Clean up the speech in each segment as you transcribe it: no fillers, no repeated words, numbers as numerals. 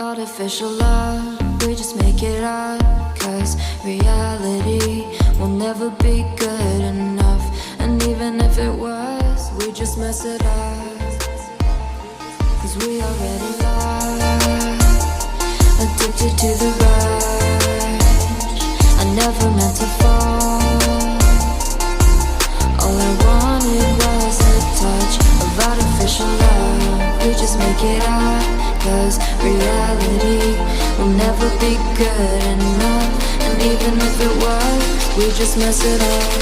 Artificial love, we just make it up. Cause reality will never be good enough. And even if it was, we just mess it up. Cause we already lost, addicted to the rush. I never meant to fall. All I wanted was a touch of artificial love. We just make it up. Cause reality will never be good enough. And even if it was, we just mess it up.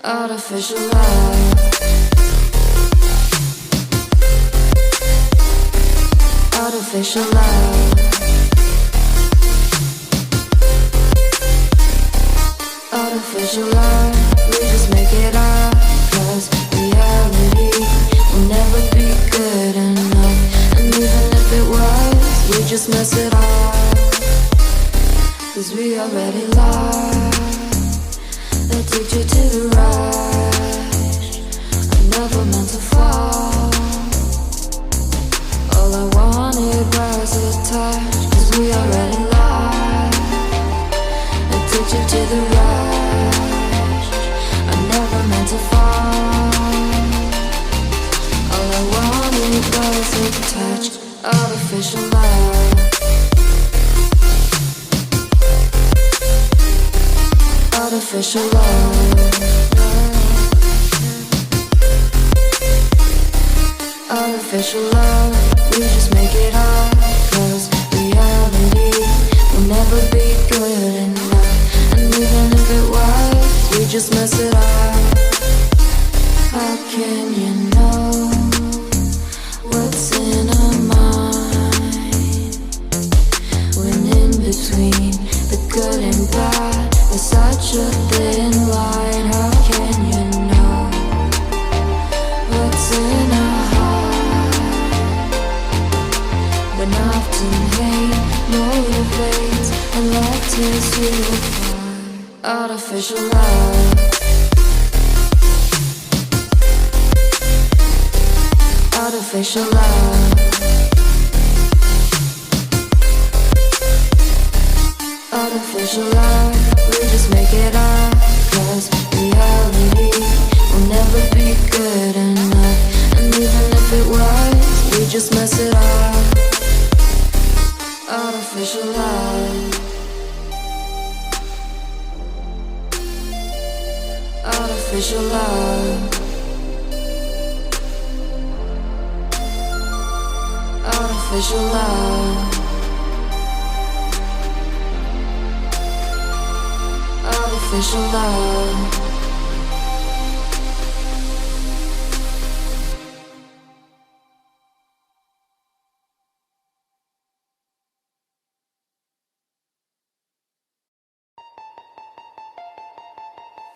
Artificial love. Artificial love. Artificial love. We just make it up. Cause reality will never be good enough. And even if it was, we just mess it up. Cause we already lost, addicted to the rush. I never meant to fall. All I wanted was a touch. Cause we already lost, addicted to the rush. I never meant to fall. All I wanted was a touch. Artificial love. Artificial love. Artificial love. We just make it up. Cause reality will never be good enough. And even if it was, we just mess it up. How can you know what's in our mind? When in between the good and bad, there's such a thin line. How can you know what's in our heart? When often hate motivates and love tears you apart. Artificial love. Artificial love. Artificial love. We just make it up. Cause reality will never be good enough. And even if it was, we just mess it up. Artificial love. Artificial love. Artificial love. Artificial love.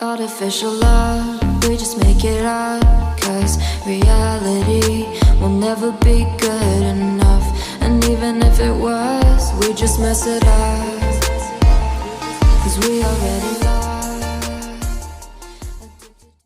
Artificial love, we just make it up. Cause reality will never be good enough. And even if it was, we just mess it up. Cause we already lost.